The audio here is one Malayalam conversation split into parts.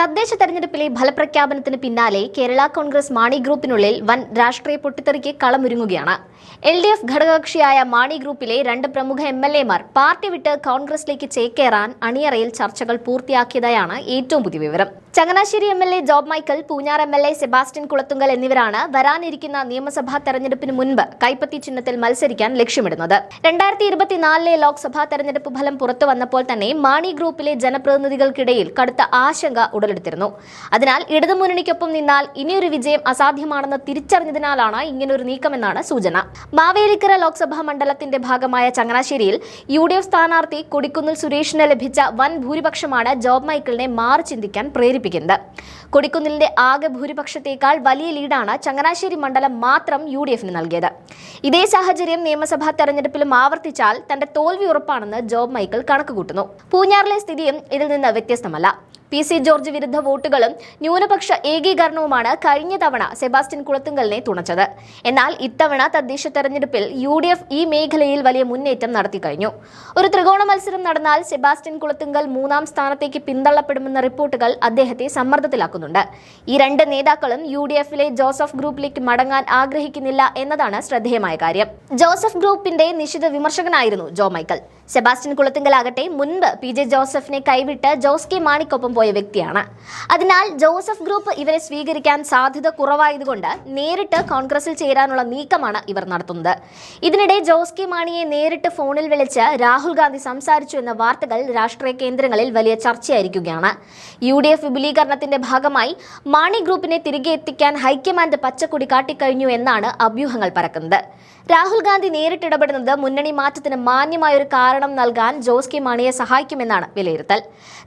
തദ്ദേശ തെരഞ്ഞെടുപ്പിലെ ഫലപ്രഖ്യാപനത്തിന് പിന്നാലെ കേരള കോൺഗ്രസ് മാണി ഗ്രൂപ്പിനുള്ളിൽ വൻ രാഷ്ട്രീയ പൊട്ടിത്തെറിക്ക് കളമൊരുങ്ങുകയാണ്. LDF ഘടകകക്ഷിയായ മാണി ഗ്രൂപ്പിലെ രണ്ട് പ്രമുഖ MLA-മാർ പാർട്ടി വിട്ട് കോൺഗ്രസിലേക്ക് ചേക്കേറാൻ അണിയറയിൽ ചർച്ചകൾ പൂർത്തിയാക്കിയതായാണ് ഏറ്റവും പുതിയ വിവരം. Changanassery MLA job Michael, Poonjar MLA Sebastian Kulathunkal എന്നിവരാണ് വരാനിരിക്കുന്ന നിയമസഭാ തെരഞ്ഞെടുപ്പിന് മുൻപ് കൈപ്പത്തി ചിഹ്നത്തിൽ മത്സരിക്കാൻ ലക്ഷ്യമിടുന്നത്. 2024 ലോക്സഭാ തെരഞ്ഞെടുപ്പ് ഫലം പുറത്തു വന്നപ്പോൾ തന്നെ മാണി ഗ്രൂപ്പിലെ ജനപ്രതിനിധികൾക്കിടയിൽ കടുത്ത ആശങ്ക ഉടലെടുത്തിരുന്നു. അതിനാൽ ഇടതുമുന്നണിക്കൊപ്പം നിന്നാൽ ഇനിയൊരു വിജയം അസാധ്യമാണെന്ന് തിരിച്ചറിഞ്ഞതിനാലാണ് ഇങ്ങനൊരു നീക്കമെന്നാണ് സൂചന. മാവേലിക്കര ലോക്സഭാ മണ്ഡലത്തിന്റെ ഭാഗമായ ചങ്ങനാശ്ശേരിയിൽ UDF സ്ഥാനാർത്ഥി കൊടിക്കുന്നിൽ സുരേഷിന് ലഭിച്ച വൻ ഭൂരിപക്ഷമാണ് ജോബ് മൈക്കിളിനെ മാറി ചിന്തിക്കാൻ പ്രേരിപ്പിക്കുന്നത്. കൊടിക്കുന്നിലിന്റെ ആകെ ഭൂരിപക്ഷത്തേക്കാൾ വലിയ ലീഡാണ് ചങ്ങനാശ്ശേരി മണ്ഡലം മാത്രം UDF-ന് നൽകിയത്. ഇതേ സാഹചര്യം നിയമസഭാ തെരഞ്ഞെടുപ്പിലും ആവർത്തിച്ചാൽ തന്റെ തോൽവി ഉറപ്പാണെന്ന് ജോബ് മൈക്കിൾ കണക്കുകൂട്ടുന്നു. പൂഞ്ഞാറിലെ സ്ഥിതിയും ഇതിൽ നിന്ന് വ്യത്യസ്തമല്ല. PC ജോർജ് വിരുദ്ധ വോട്ടുകളും ന്യൂനപക്ഷ ഏകീകരണവുമാണ് കഴിഞ്ഞ തവണ സെബാസ്റ്റ്യൻ കുളത്തുങ്കലിനെ തുണച്ചത്. എന്നാൽ ഇത്തവണ തദ്ദേശ തെരഞ്ഞെടുപ്പിൽ UDF ഈ മേഖലയിൽ വലിയ മുന്നേറ്റം നടത്തി കഴിഞ്ഞു. ഒരു ത്രികോണ മത്സരം നടന്നാൽ സെബാസ്റ്റ്യൻ കുളത്തുങ്കൽ 3-ാം സ്ഥാനത്തേക്ക് പിന്തള്ളപ്പെടുമെന്ന റിപ്പോർട്ടുകൾ അദ്ദേഹത്തെ സമ്മർദ്ദത്തിലാക്കുന്നുണ്ട്. ഈ രണ്ട് നേതാക്കളും UDF-ലെ ജോസഫ് ഗ്രൂപ്പിലേക്ക് മടങ്ങാൻ ആഗ്രഹിക്കുന്നില്ല എന്നതാണ് ശ്രദ്ധേയമായ കാര്യം. ജോസഫ് ഗ്രൂപ്പിന്റെ നിശിത വിമർശകനായിരുന്നു ജോ മൈക്കൽ. സെബാസ്റ്റ്യൻ കുളത്തുങ്കലാകട്ടെ മുൻപ് PJ ജോസഫിനെ കൈവിട്ട് ജോസ് കെ മാണിക്കൊപ്പം പോയ വ്യക്തിയാണ്. അതിനാൽ ജോസഫ് ഗ്രൂപ്പ് ഇവരെ സ്വീകരിക്കാൻ സാധ്യത കുറവായതുകൊണ്ട് നേരിട്ട് കോൺഗ്രസിൽ ചേരാനുള്ള നീക്കമാണ് ഇവർ നടത്തുന്നത്. ഇതിനിടെ ജോസ് കെ മാണിയെ നേരിട്ട് ഫോണിൽ വിളിച്ച് രാഹുൽ ഗാന്ധി സംസാരിച്ചു എന്ന വാർത്തകൾ രാഷ്ട്രീയ കേന്ദ്രങ്ങളിൽ വലിയ ചർച്ചയായിരിക്കുകയാണ്. UDF വിപുലീകരണത്തിന്റെ ഭാഗമായി മാണി ഗ്രൂപ്പിനെ തിരികെ എത്തിക്കാൻ ഹൈക്കമാൻഡ് പച്ചക്കൊടി കാട്ടിക്കഴിഞ്ഞു എന്നാണ് അഭ്യൂഹങ്ങൾ പരക്കുന്നത്. രാഹുൽ ഗാന്ധി നേരിട്ടിടപെടുന്നത് മുന്നണി മാറ്റത്തിന് മാന്യമായൊരു കാരണം നൽകാൻ ജോസ് കെ മാണിയെ സഹായിക്കുമെന്നാണ് വിലയിരുത്തൽ.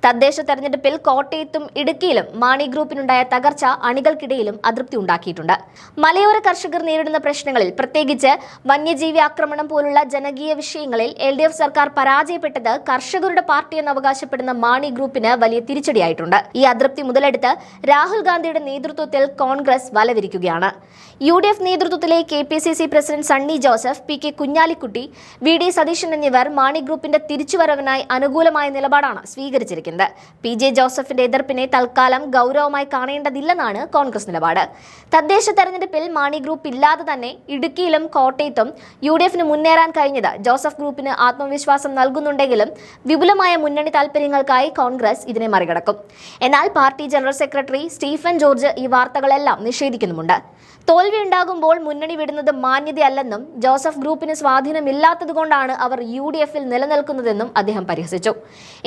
തദ്ദേശ തെരഞ്ഞെടുപ്പിൽ കോട്ടയത്തും ഇടുക്കിയിലും മാണി ഗ്രൂപ്പിനുണ്ടായ തകർച്ച അണികൾക്കിടയിലും അതൃപ്തി ഉണ്ടാക്കിയിട്ടുണ്ട്. മലയോര കർഷകർ നേരിടുന്ന പ്രശ്നങ്ങളിൽ, പ്രത്യേകിച്ച് വന്യജീവി ആക്രമണം പോലുള്ള ജനകീയ വിഷയങ്ങളിൽ LDF സർക്കാർ പരാജയപ്പെട്ടത് കർഷകരുടെ പാർട്ടിയെന്ന് അവകാശപ്പെടുന്ന മാണി ഗ്രൂപ്പിന് വലിയ തിരിച്ചടിയായിട്ടുണ്ട്. ഈ അതൃപ്തി മുതലെടുത്ത് രാഹുൽ ഗാന്ധിയുടെ നേതൃത്വത്തിൽ കോൺഗ്രസ് വലവിരിക്കുകയാണ്. UDF നേതൃത്വത്തിലെ KPCC president Sunny Joseph, PK Kunhalikutty, VD Satheesan എന്നിവർ മാണി ഗ്രൂപ്പിന്റെ തിരിച്ചുവരവിനായി അനുകൂലമായ നിലപാടാണ് സ്വീകരിച്ചിരിക്കുന്നത്. PJ ജോസഫിന്റെ എതിർപ്പിനെ തൽക്കാലം ഗൗരവമായി കാണേണ്ടതില്ലെന്നാണ് കോൺഗ്രസ് നിലപാട്. തദ്ദേശ തെരഞ്ഞെടുപ്പിൽ മാണി ഗ്രൂപ്പ് ഇല്ലാതെ തന്നെ ഇടുക്കിയിലും കോട്ടയത്തും UDF-ന് മുന്നേറാൻ കഴിഞ്ഞത് ജോസഫ് ഗ്രൂപ്പിന് ആത്മവിശ്വാസം നൽകുന്നുണ്ടെങ്കിലും വിപുലമായ മുന്നണി താൽപര്യങ്ങൾക്കായി കോൺഗ്രസ് ഇതിനെ മറികടക്കും. എന്നാൽ party general secretary Stephen George ഈ വാർത്തകളെല്ലാം നിഷേധിക്കുന്നുമുണ്ട്. തോൽവി ഉണ്ടാകുമ്പോൾ മുന്നണി വിടുന്നത് മാന്യതയല്ലെന്നും ജോസഫ് ഗ്രൂപ്പിന് സ്വാധീനമില്ലാത്തതുകൊണ്ടാണ് അവർ UDF-ൽ നിലനിൽക്കുന്നതെന്നും അദ്ദേഹം പരിഹസിച്ചു.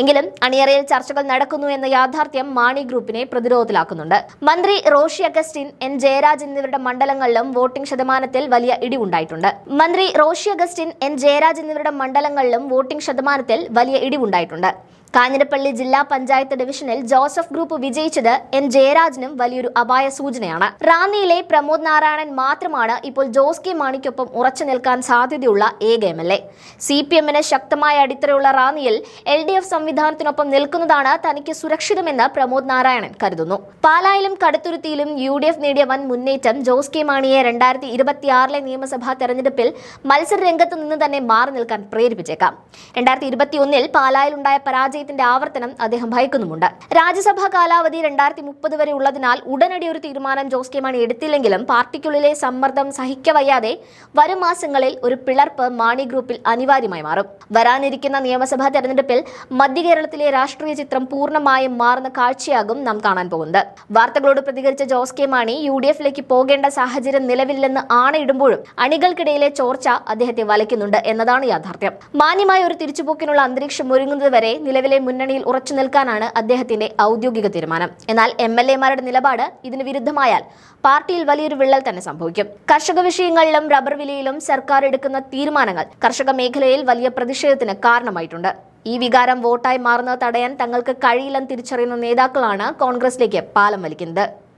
എങ്കിലും അണിയറയിൽ ചർച്ചകൾ നടക്കുന്നു എന്ന യാഥാർത്ഥ്യം മാണി ഗ്രൂപ്പിനെ പ്രതിരോധത്തിലാക്കുന്നുണ്ട്. മന്ത്രി റോഷി അഗസ്റ്റിൻ, N ജയരാജ് എന്നിവരുടെ മണ്ഡലങ്ങളിലും വോട്ടിംഗ് ശതമാനത്തിൽ വലിയ ഇടിവുണ്ടായിട്ടുണ്ട്. കാഞ്ഞിരപ്പള്ളി ജില്ലാ പഞ്ചായത്ത് ഡിവിഷനിൽ ജോസഫ് ഗ്രൂപ്പ് വിജയിച്ചത് N ജയരാജിനും വലിയൊരു അപായ സൂചനയാണ്. റാന്നിയിലെ പ്രമോദ് നാരായണൻ മാത്രമാണ് ഇപ്പോൾ ജോസ് കെ മാണിക്കൊപ്പം ഉറച്ചു നിൽക്കാൻ സാധ്യതയുള്ള ഏക MLA. CPM-ന് ശക്തമായ അടിത്തറയുള്ള റാന്നിയിൽ LDF സംവിധാനത്തിനൊപ്പം നിൽക്കുന്നതാണ് തനിക്ക് സുരക്ഷിതമെന്ന് പ്രമോദ് നാരായണൻ കരുതുന്നു. പാലായിലും കടുത്തുരുത്തിയിലും UDF നേടിയ വൻ മുന്നേറ്റം ജോസ് കെ മാണിയെ 2026 നിയമസഭാ തെരഞ്ഞെടുപ്പിൽ മത്സര രംഗത്ത് നിന്ന് തന്നെ മാറി നിൽക്കാൻ പ്രേരിപ്പിച്ചേക്കാം. 2021 പാലായിലുണ്ടായ പരാജയത്തിന്റെ ആവർത്തനം അദ്ദേഹം ഭയക്കുന്നുമുണ്ട്. രാജ്യസഭാ കാലാവധി 2030 വരെ ഉള്ളതിനാൽ ഉടനടി ഒരു തീരുമാനം ജോസ് കെ മാണി എടുത്തില്ലെങ്കിലും പാർട്ടിക്കുള്ളിലെ സമ്മർദ്ദം സഹിക്കവയ്യാതെ വരും മാസങ്ങളിൽ ഒരു പിളർപ്പ് മാണി ഗ്രൂപ്പിൽ അനിവാര്യമായി മാറും. വരാനിരിക്കുന്ന നിയമസഭാ തെരഞ്ഞെടുപ്പിൽ മധ്യ കേരളത്തിലെ രാഷ്ട്രീയ ചിത്രം പൂർണ്ണമായും മാറുന്ന കാഴ്ചയാകും നാം കാണാൻ പോകുന്നത്. വാർത്തകളോട് പ്രതികരിച്ച ജോസ് കെ മാണി UDF-ലേക്ക് പോകേണ്ട സാഹചര്യം നിലവിലില്ലെന്ന് ആണയിടുമ്പോഴും അണികൾക്കിടയിലെ ചോർച്ച അദ്ദേഹത്തെ വലയ്ക്കുന്നുണ്ട് എന്നതാണ് യാഥാർത്ഥ്യം. മാന്യമായ ഒരു തിരിച്ചുപോക്കിനുള്ള അന്തരീക്ഷം ഒരുങ്ങുന്നതുവരെ നിലവിലെ മുന്നണിയിൽ ഉറച്ചു നിൽക്കാനാണ് അദ്ദേഹത്തിന്റെ ഔദ്യോഗിക തീരുമാനം. എന്നാൽ MLA-മാരുടെ നിലപാട് ഇതിന് വിരുദ്ധമായാൽ പാർട്ടിയിൽ വലിയൊരു വിള്ളൽ തന്നെ സംഭവിക്കും. കർഷക വിഷയങ്ങളിലും റബ്ബർ വിലയിലും സർക്കാർ എടുക്കുന്ന തീരുമാനങ്ങൾ കർഷക മേഖലയിൽ വലിയ പ്രതിഷേധത്തിന് കാരണമായിട്ടുണ്ട്. ഈ വികാരം വോട്ടായി മാറുന്നത് തടയാൻ തങ്ങൾക്ക് കഴിയില്ലെന്ന് തിരിച്ചറിയുന്ന നേതാക്കളാണ് കോൺഗ്രസിലേക്ക് പാലം വലിക്കുന്നത്.